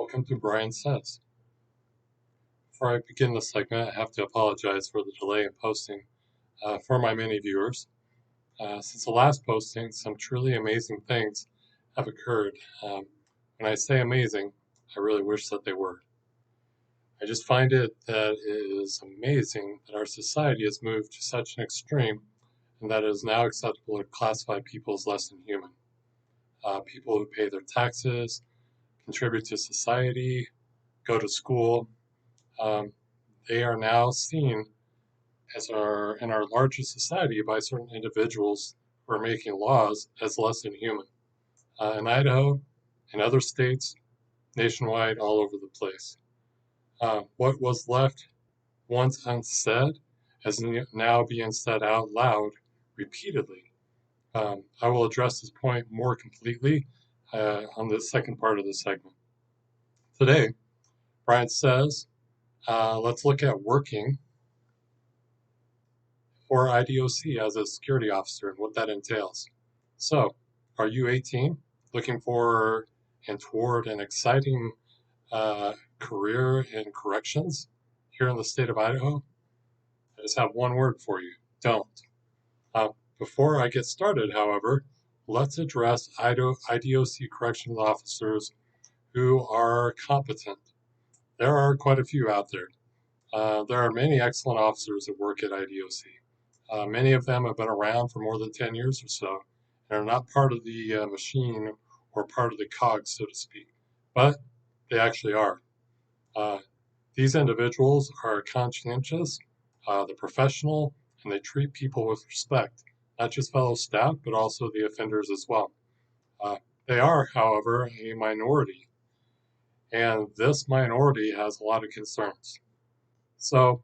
Welcome to Brian Says. Before I begin this segment, I have to apologize for the delay in posting for my many viewers. Since the last posting, some truly amazing things have occurred. When I say amazing, I really wish that they were. I just find it that it is amazing that our society has moved to such an extreme and that it is now acceptable to classify people as less than human. People who pay their taxes, contribute to society, go to school, they are now seen as in our largest society by certain individuals who are making laws as less than human. In Idaho and other states, nationwide, all over the place. What was left once unsaid is now being said out loud repeatedly. I will address this point more completely on the second part of the segment. Today, Brian says, let's look at working for IDOC as a security officer and what that entails. So, are you 18, looking for and toward an exciting career in corrections here in the state of Idaho? I just have one word for you: don't. Before I get started, however, let's address IDOC corrections officers who are competent. There are quite a few out there. There are many excellent officers that work at IDOC. Many of them have been around for more than 10 years or so and are not part of the machine or part of the cog, so to speak, but they actually are. These individuals are conscientious, they're professional, and they treat people with respect, not just fellow staff, but also the offenders as well. They are, however, a minority, and this minority has a lot of concerns. So,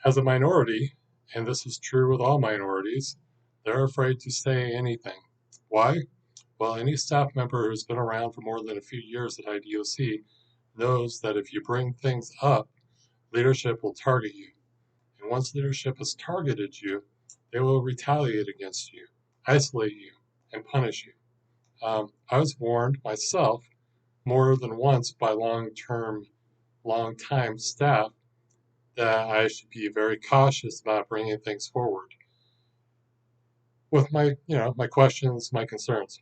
as a minority, and this is true with all minorities, they're afraid to say anything. Why? Well, any staff member who's been around for more than a few years at IDOC knows that if you bring things up, leadership will target you. And once leadership has targeted you, they will retaliate against you, isolate you, and punish you. I was warned myself more than once by long-time staff that I should be very cautious about bringing things forward with my questions, my concerns.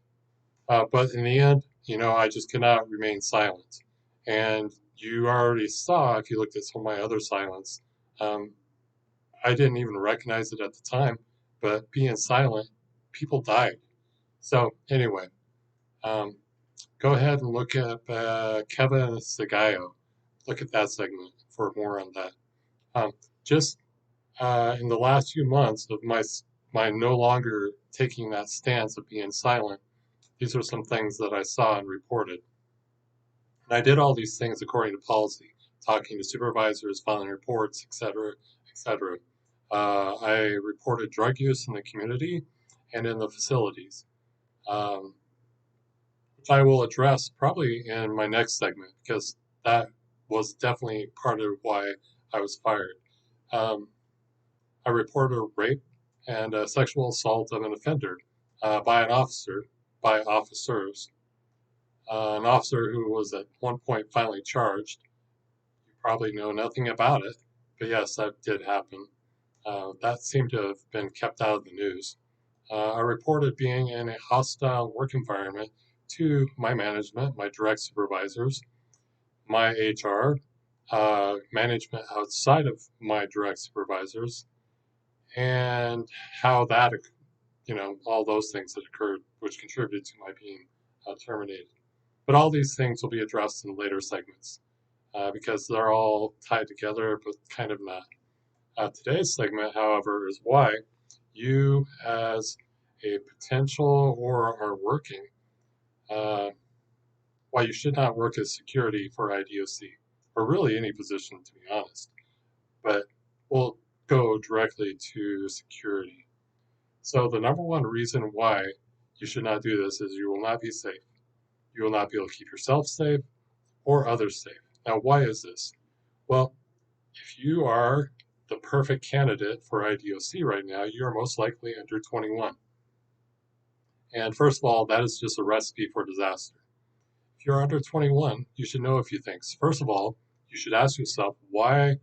But in the end, I just cannot remain silent. And you already saw, if you looked at some of my other silence, I didn't even recognize it at the time, but being silent, people died. So anyway, go ahead and look at Kevin Segayo. Look at that segment for more on that. Just in the last few months of my no longer taking that stance of being silent, these are some things that I saw and reported. And I did all these things according to policy, talking to supervisors, filing reports, etc., etc. I reported drug use in the community and in the facilities, which I will address probably in my next segment because that was definitely part of why I was fired. I reported a rape and a sexual assault of an offender by officers. An officer who was at one point finally charged. You probably know nothing about it, but yes, that did happen. That seemed to have been kept out of the news. I reported being in a hostile work environment to my management, my direct supervisors, my HR, management outside of my direct supervisors, and how that, all those things that occurred, which contributed to my being terminated. But all these things will be addressed in later segments because they're all tied together, but kind of not. Today's segment, however, is why you, as a potential or are working, why you should not work as security for IDOC, or really any position, to be honest. But we'll go directly to security. So the number one reason why you should not do this is you will not be safe. You will not be able to keep yourself safe or others safe. Now, why is this? Well, if you are the perfect candidate for IDOC right now, you are most likely under 21. And first of all, that is just a recipe for disaster. If you're under 21, you should know a few things. First of all, you should ask yourself, why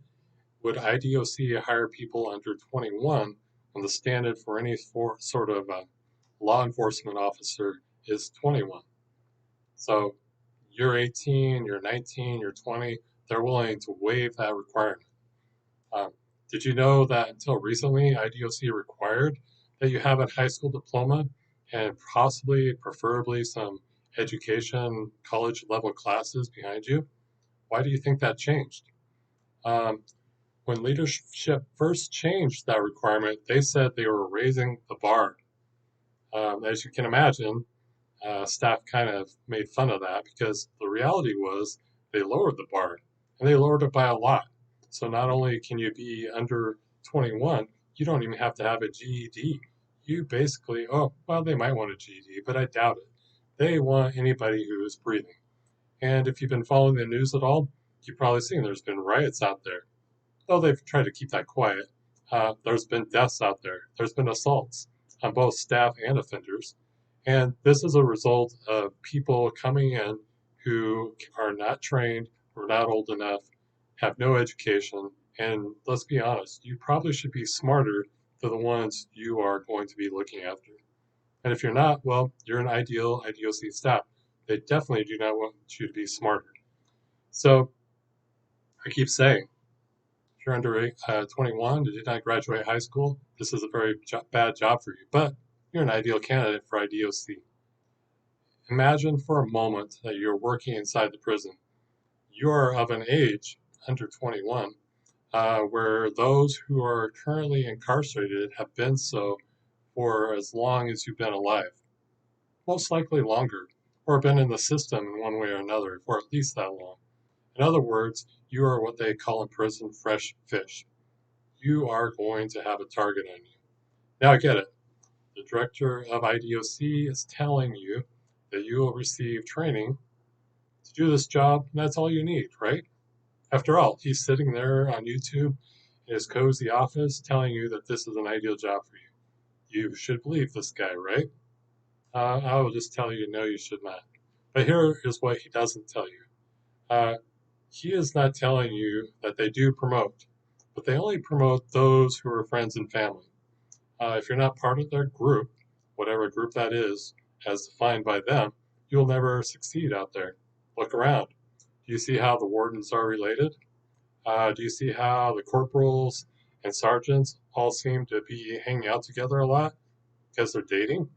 would IDOC hire people under 21 when the standard for any sort of law enforcement officer is 21? So you're 18, you're 19, you're 20, they're willing to waive that requirement. Um, did you know that until recently, IDOC required that you have a high school diploma and possibly, preferably, some education, college level classes behind you? Why do you think that changed? Um, when leadership first changed that requirement, they said they were raising the bar. As you can imagine, staff kind of made fun of that because the reality was they lowered the bar and they lowered it by a lot. So not only can you be under 21, you don't even have to have a GED. You basically, oh, well, they might want a GED, but I doubt it. They want anybody who is breathing. And if you've been following the news at all, you've probably seen there's been riots out there. Though they've tried to keep that quiet, there's been deaths out there. There's been assaults on both staff and offenders. And this is a result of people coming in who are not trained, who are not old enough, have no education. And let's be honest, you probably should be smarter than the ones you are going to be looking after. And if you're not, well, you're an ideal IDOC staff. They definitely do not want you to be smarter. So I keep saying, if you're under 21 and did not graduate high school, this is a very bad job for you, but you're an ideal candidate for IDOC. Imagine for a moment that you're working inside the prison. You are of an age, under 21, where those who are currently incarcerated have been so for as long as you've been alive, most likely longer, or been in the system in one way or another for at least that long. In other words, you are what they call in prison fresh fish. You are going to have a target on you. Now I get it. The director of IDOC is telling you that you will receive training to do this job, and that's all you need, right? After all, he's sitting there on YouTube in his cozy office telling you that this is an ideal job for you. You should believe this guy, right? I will just tell you, no, you should not. But here is what he doesn't tell you. He is not telling you that they do promote, but they only promote those who are friends and family. If you're not part of their group, whatever group that is, as defined by them, you'll never succeed out there. Look around. Do you see how the wardens are related? Do you see how the corporals and sergeants all seem to be hanging out together a lot because they're dating?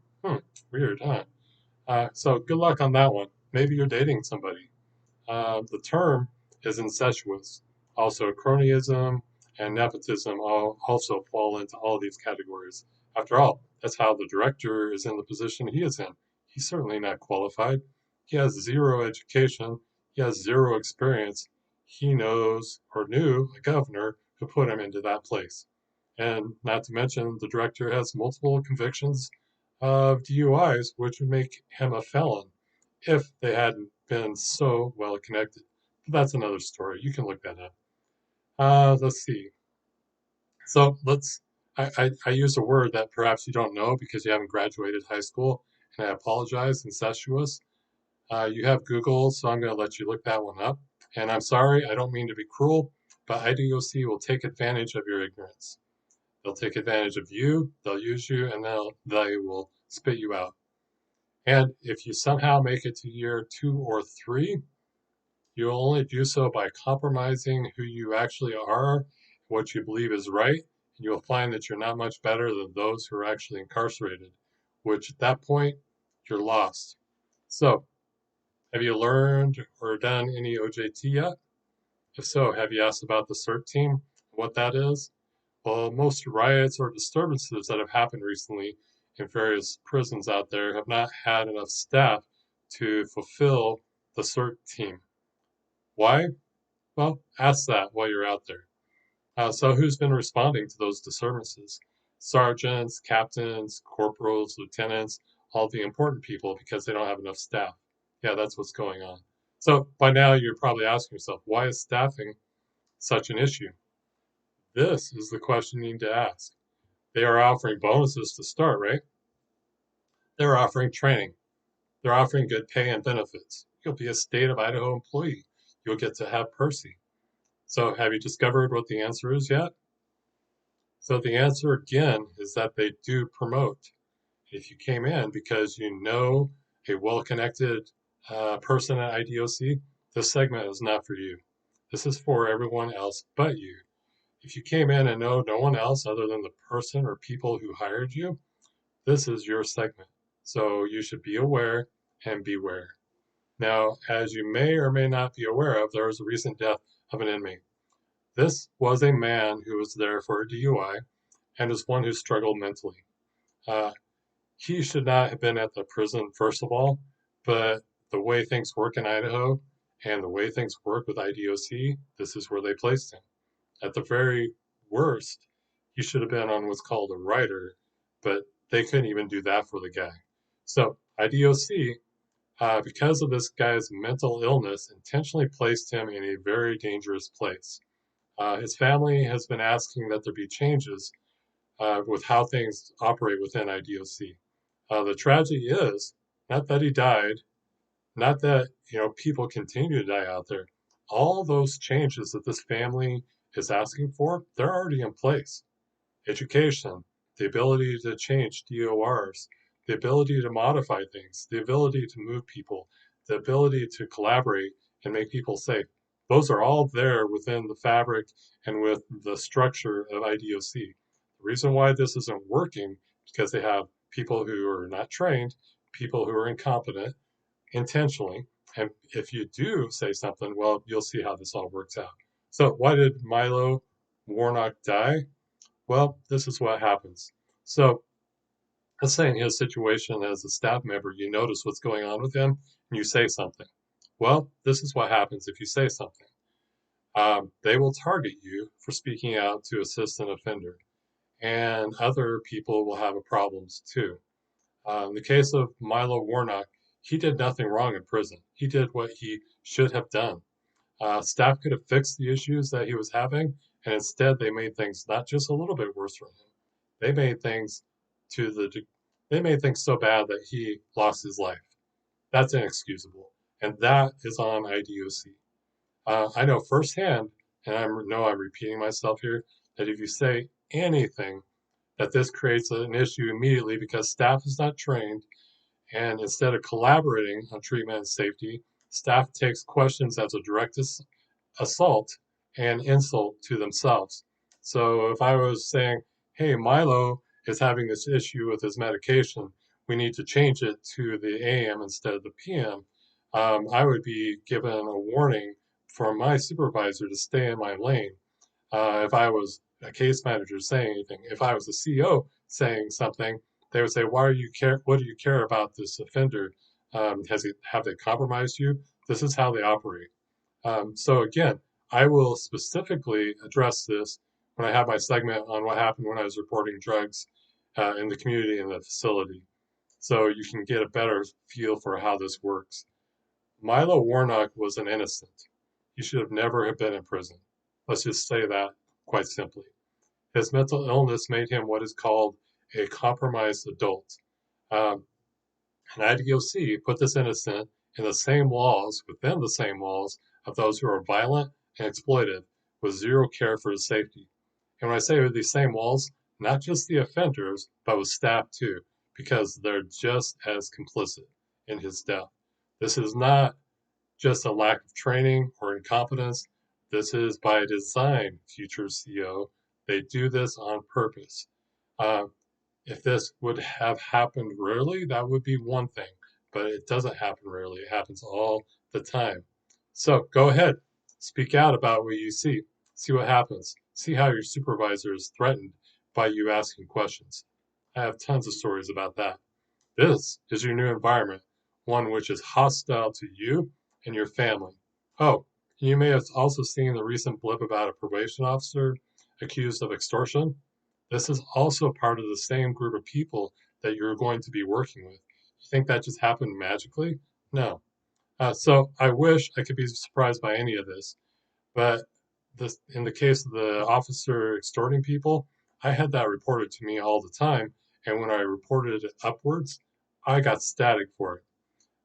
Weird, huh? So good luck on that one. Maybe you're dating somebody. The term is incestuous. Also, cronyism and nepotism all also fall into all of these categories. After all, that's how the director is in the position he is in. He's certainly not qualified. He has zero education. He has zero experience. He knows or knew a governor who put him into that place. And not to mention, the director has multiple convictions of DUIs, which would make him a felon if they hadn't been so well connected. But that's another story. You can look that up. Let's see. So I use a word that perhaps you don't know because you haven't graduated high school, and I apologize, incestuous. You have Google, so I'm going to let you look that one up. And I'm sorry, I don't mean to be cruel, but IDOC will take advantage of your ignorance. They'll take advantage of you, they'll use you, and they will spit you out. And if you somehow make it to year 2 or 3, you'll only do so by compromising who you actually are, what you believe is right, and you'll find that you're not much better than those who are actually incarcerated, which at that point, you're lost. So, have you learned or done any OJT yet? If so, have you asked about the CERT team, what that is? Well, most riots or disturbances that have happened recently in various prisons out there have not had enough staff to fulfill the CERT team. Why? Well, ask that while you're out there. So who's been responding to those disturbances? Sergeants, captains, corporals, lieutenants, all the important people because they don't have enough staff. Yeah, that's what's going on. So by now you're probably asking yourself, why is staffing such an issue? This is the question you need to ask. They are offering bonuses to start, right? They're offering training. They're offering good pay and benefits. you'll be a state of Idaho employee. You'll get to have PREA. So have you discovered what the answer is yet? So the answer again is that they do promote. If you came in because you know a well-connected person at IDOC, this segment is not for you. This is for everyone else but you. If you came in and know no one else other than the person or people who hired you, this is your segment. So you should be aware and beware. Now, as you may or may not be aware of, there was a recent death of an inmate. This was a man who was there for a DUI and is one who struggled mentally. Uh, he should not have been at the prison, first of all, but the way things work in Idaho and the way things work with IDOC, this is where they placed him. At the very worst, he should have been on what's called a rider, but they couldn't even do that for the guy. So IDOC, because of this guy's mental illness, intentionally placed him in a very dangerous place. His family has been asking that there be changes with how things operate within IDOC. The tragedy is not that he died, not that people continue to die out there. All those changes that this family is asking for, they're already in place. Education, the ability to change DORs, the ability to modify things, the ability to move people, the ability to collaborate and make people safe. Those are all there within the fabric and with the structure of IDOC. The reason why this isn't working is because they have people who are not trained, people who are incompetent intentionally. And if you do say something, well, you'll see how this all works out. So why did Milo Warnock die? Well, this is what happens. So let's say in his situation as a staff member, you notice what's going on with him and you say something. Well, this is what happens if you say something. They will target you for speaking out to assist an offender, and other people will have problems too. In the case of Milo Warnock, he did nothing wrong in prison. He did what he should have done. Staff could have fixed the issues that he was having, and instead they made things not just a little bit worse for him. They made things they made things so bad that he lost his life. That's inexcusable, and that is on IDOC. I know firsthand, and I know I'm repeating myself here, that if you say anything, that this creates an issue immediately because staff is not trained, and instead of collaborating on treatment and safety, staff takes questions as a direct assault and insult to themselves. So if I was saying, hey, Milo is having this issue with his medication, we need to change it to the AM instead of the PM, I would be given a warning from my supervisor to stay in my lane. If I was a case manager saying anything, if I was a CO saying something, they would say, "Why are you care? What do you care about this offender? Have they compromised you?" This is how they operate. So again, I will specifically address this when I have my segment on what happened when I was reporting drugs in the community and the facility, so you can get a better feel for how this works. Milo Warnock was an innocent. He should have never have been in prison. Let's just say that quite simply. His mental illness made him what is called a compromised adult. Um, and IDOC put this innocent in the same walls, within the same walls, of those who are violent and exploitive, with zero care for his safety. And when I say with these same walls, not just the offenders, but with staff too, because they're just as complicit in his death. This is not just a lack of training or incompetence. This is by design, future CO. They do this on purpose. Uh, if this would have happened rarely, that would be one thing, but it doesn't happen rarely. It happens all the time. So go ahead, speak out about what you see what happens, see how your supervisor is threatened by you asking questions. I have tons of stories about that. This is your new environment, one which is hostile to you and your family. Oh, you may have also seen the recent blip about a probation officer accused of extortion. This is also part of the same group of people that you're going to be working with. You think that just happened magically? No. So I wish I could be surprised by any of this, but in the case of the officer extorting people, I had that reported to me all the time, and when I reported it upwards, I got static for it.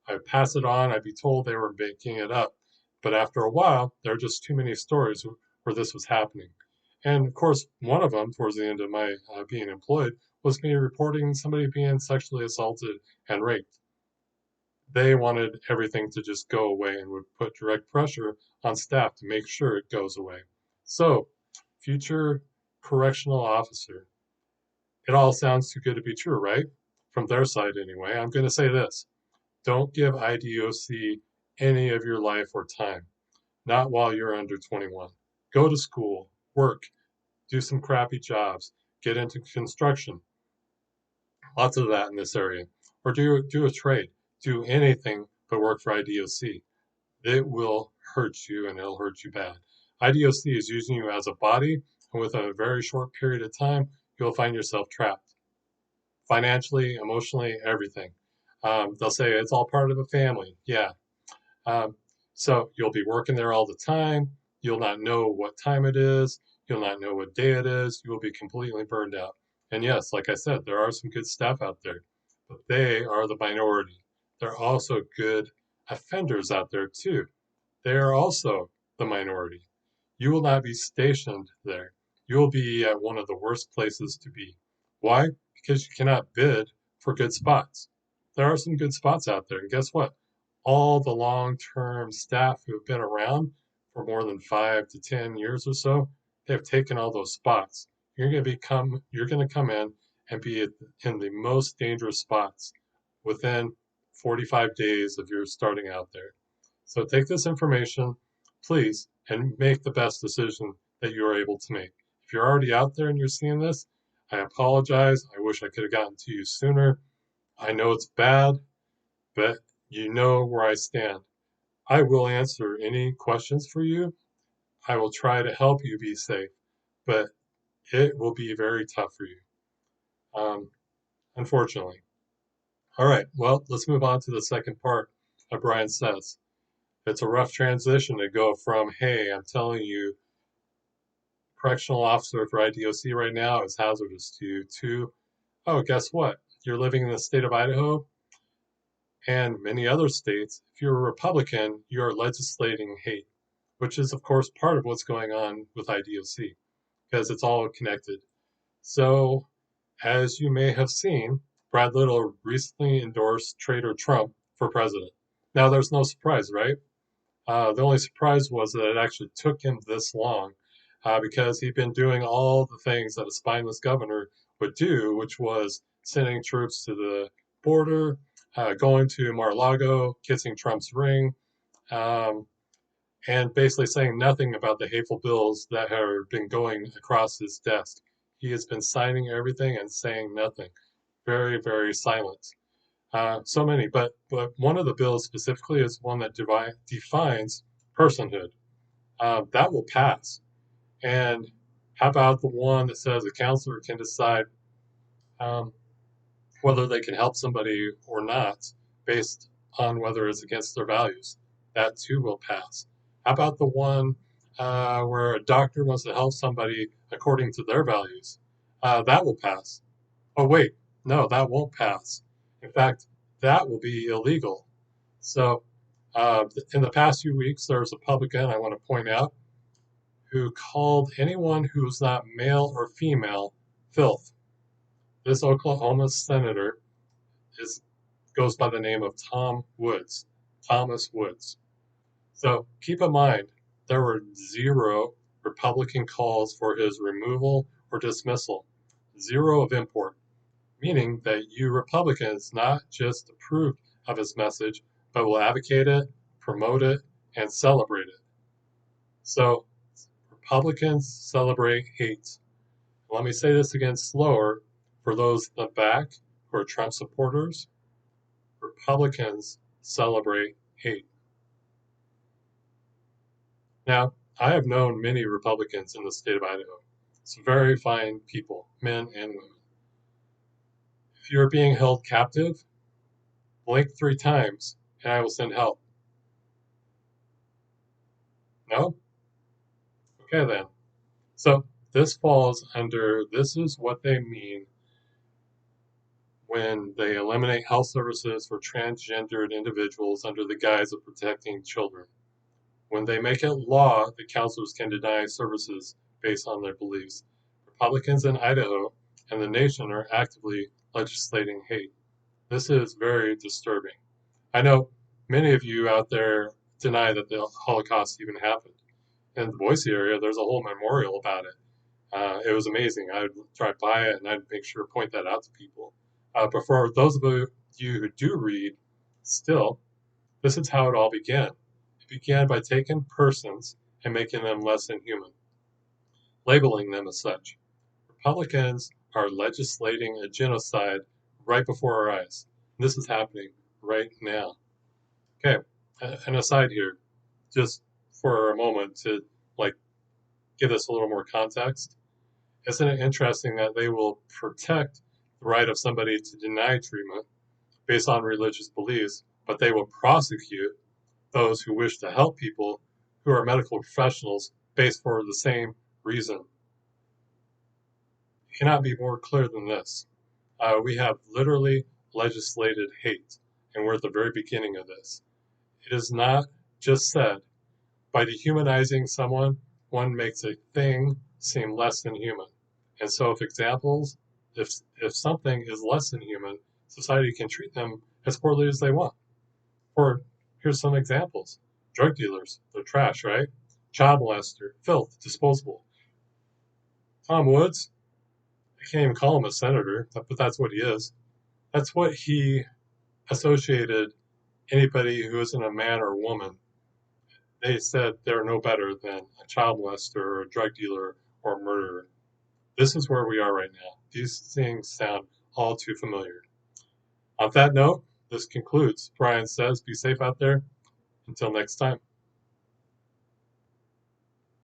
I'd pass it on. I'd be told they were making it up. But after a while, there are just too many stories where this was happening. And of course, one of them, towards the end of my being employed, was me reporting somebody being sexually assaulted and raped. They wanted everything to just go away and would put direct pressure on staff to make sure it goes away. So, future correctional officer, it all sounds too good to be true, right? From their side, anyway. I'm going to say this: don't give IDOC any of your life or time, not while you're under 21. Go to school, work, do some crappy jobs, get into construction, lots of that in this area, or do a trade, do anything but work for IDOC. It will hurt you and it'll hurt you bad. IDOC is using you as a body, and within a very short period of time, you'll find yourself trapped financially, emotionally, everything. They'll say it's all part of a family. Yeah. Um, so you'll be working there all the time. You'll not know what time it is. You'll not know what day it is. You will be completely burned out. And yes, like I said, there are some good staff out there, but they are the minority. There are also good offenders out there too. They are also the minority. You will not be stationed there. You will be at one of the worst places to be. Why? Because you cannot bid for good spots. There are some good spots out there. And guess what? All the long term staff who have been around for more than 5 to 10 years or so, they have taken all those spots. You're going to come in and be in the most dangerous spots within 45 days of your starting out there. So take this information, please, and make the best decision that you are able to make. If you're already out there and you're seeing this, I apologize. I wish I could have gotten to you sooner. I know it's bad, but you know where I stand. I will answer any questions for you. I will try to help you be safe, but it will be very tough for you, unfortunately. All right, well, let's move on to the second part of Brian Says. It's a rough transition to go from, hey, I'm telling you, correctional officer for IDOC right now is hazardous to you, to, oh, guess what? You're living in the state of Idaho and many other states. If you're a Republican, you are legislating hate, which is, of course, part of what's going on with IDOC because it's all connected. So, as you may have seen, Brad Little recently endorsed Trader Trump for president. Now, there's no surprise, right? The only surprise was that it actually took him this long because he'd been doing all the things that a spineless governor would do, which was sending troops to the border, going to Mar-a-Lago, kissing Trump's ring, um, and basically saying nothing about the hateful bills that have been going across his desk. He has been signing everything and saying nothing. Very, very silent. So many, but one of the bills specifically is one that defines personhood. That will pass. And how about the one that says a counselor can decide um, whether they can help somebody or not based on whether it's against their values? That too will pass. How about the one where a doctor wants to help somebody according to their values? That will pass. Oh, wait, no, that won't pass. In fact, that will be illegal. So, in the past few weeks, there was a Republican I want to point out who called anyone who's not male or female filth. This Oklahoma senator goes by the name of Thomas Woods. So keep in mind, there were zero Republican calls for his removal or dismissal, zero of import, meaning that you Republicans not just approve of his message, but will advocate it, promote it, and celebrate it. So Republicans celebrate hate. Let me say this again slower for those in the back who are Trump supporters. Republicans celebrate hate. Now, I have known many Republicans in the state of Idaho. Some very fine people, men and women. If you are being held captive, blink 3 times and I will send help. No? Okay then. So this falls under, this is what they mean when they eliminate health services for transgendered individuals under the guise of protecting children, when they make it law that counselors can deny services based on their beliefs. Republicans in Idaho and the nation are actively legislating hate. This is very disturbing. I know many of you out there deny that the Holocaust even happened. In the Boise area, there's a whole memorial about it. It was amazing. I would drive by it and I'd make sure to point that out to people. But for those of you who do read, still, this is how it all began. It began by taking persons and making them less than human, labeling them as such. Republicans are legislating a genocide right before our eyes. This is happening right now. Okay, an aside here, just for a moment to like give this a little more context. Isn't it interesting that they will protect the right of somebody to deny treatment based on religious beliefs, but they will prosecute those who wish to help people who are medical professionals based for the same reason? It cannot be more clear than this. We have literally legislated hate, and we're at the very beginning of this. It is not just said, by dehumanizing someone, one makes a thing seem less than human. And so if something is less than human, society can treat them as poorly as they want. Or here's some examples. Drug dealers, they're trash, right? Child molester, filth, disposable. Tom Woods, I can't even call him a senator, but that's what he is. That's what he associated anybody who isn't a man or woman. They said they're no better than a child molester or a drug dealer or a murderer. This is where we are right now. These things sound all too familiar. On that note, this concludes. Brian says, be safe out there. Until next time.